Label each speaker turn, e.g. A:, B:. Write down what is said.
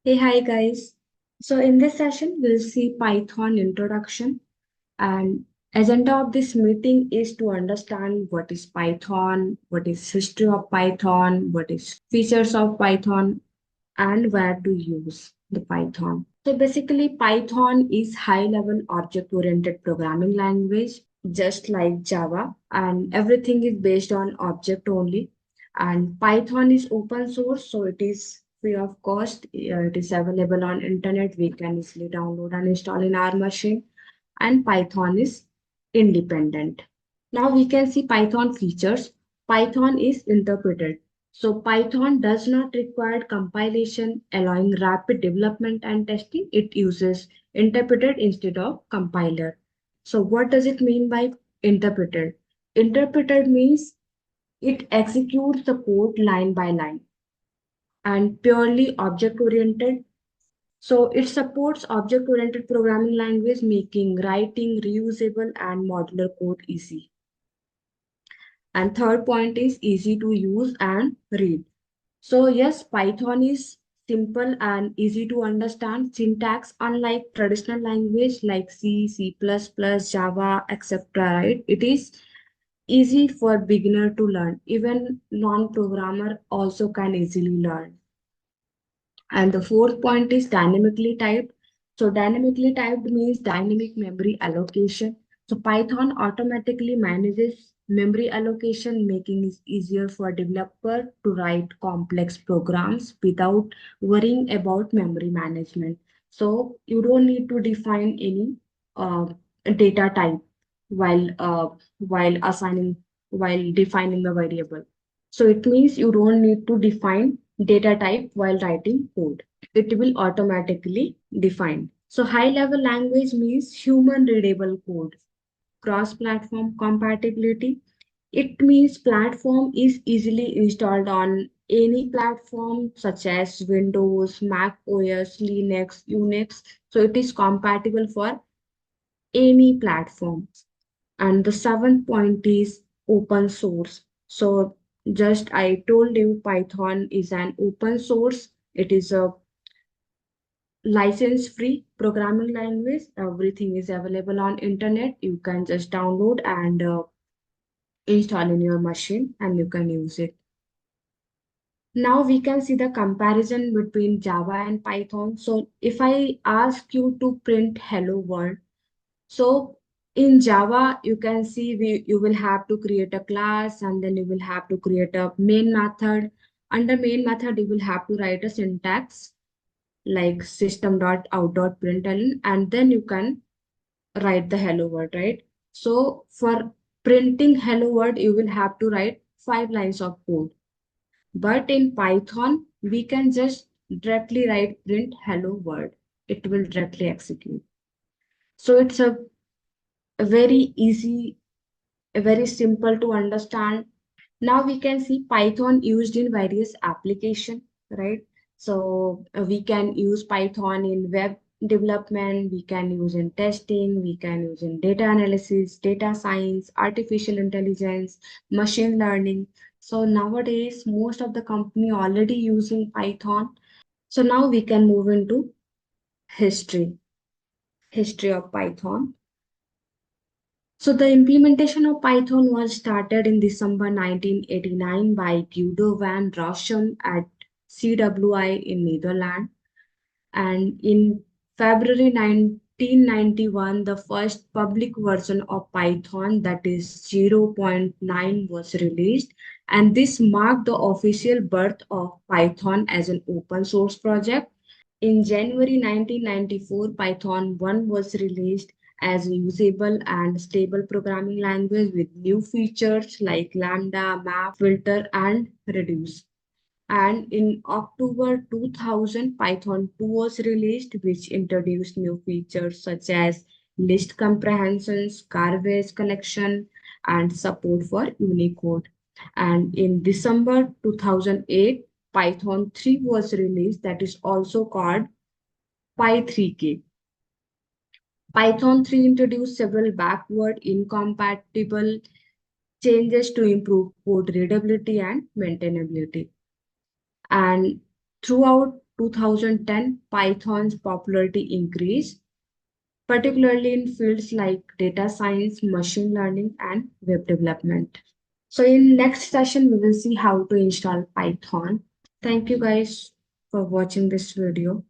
A: Hey, hi guys. So in this session, we'll see Python introduction and agenda of this meeting is to understand what is Python, what is history of Python, what is features of Python, and where to use the Python. So basically, Python is high-level object-oriented programming language, just like Java, and everything is based on object only. And Python is open source, so it is free of cost. It is available on internet. We can easily download and install in our machine. And Python is independent. Now we can see Python features. Python is interpreted. So Python does not require compilation, allowing rapid development and testing. It uses interpreted instead of compiler. So what does it mean by interpreted? Interpreted means it executes the code line by line and purely object oriented. So it supports object oriented programming language, making writing reusable and modular code easy. And third point is easy to use and read. So yes, Python is simple and easy to understand syntax, unlike traditional language like C, C++, Java, etc. Right? It is easy for beginner to learn. Even non-programmer also can easily learn. And the fourth point is dynamically typed. So dynamically typed means dynamic memory allocation. So Python automatically manages memory allocation, making it easier for developer to write complex programs without worrying about memory management. So you don't need to define any uh, data type while while assigning while defining the variable. So it means you don't need to define data type while writing code. It will automatically define. So high level language means human readable code. Cross platform compatibility. It means platform is easily installed on any platform such as Windows, Mac OS, Linux, Unix. So it is compatible for any platform. And the seventh point is open source. So just I told you Python is an open source. It is a license free programming language. Everything is available on internet. You can just download and install in your machine and you can use it. Now we can see the comparison between Java and Python. So if I ask you to print hello world, so in Java, you can see you will have to create a class and then you will have to create a main method. Under main method, you will have to write a syntax like system.out.println and then you can write the hello world, right? So for printing hello world, you will have to write 5 lines of code. But in Python, we can just directly write print hello world. It will directly execute. So it's a very easy, a very simple to understand. Now we can see Python used in various application, right? So we can use Python in web development, we can use in testing, we can use in data analysis, data science, artificial intelligence, machine learning. So nowadays, most of the company already using Python. So now we can move into history, history of Python. So the implementation of Python was started in December 1989 by Guido van Rossum at CWI in Netherlands. And in February 1991, the first public version of Python, that is 0.9, was released. And this marked the official birth of Python as an open source project. In January 1994, Python 1 was released as a usable and stable programming language with new features like Lambda, Map, Filter, and Reduce. And in October 2000, Python 2 was released, which introduced new features such as list comprehensions, garbage collection, and support for Unicode. And in December 2008, Python 3 was released, that is also called Py3K. Python 3 introduced several backward incompatible changes to improve code readability and maintainability. And throughout 2010, Python's popularity increased, particularly in fields like data science, machine learning, and web development. So in next session, we will see how to install Python. Thank you guys for watching this video.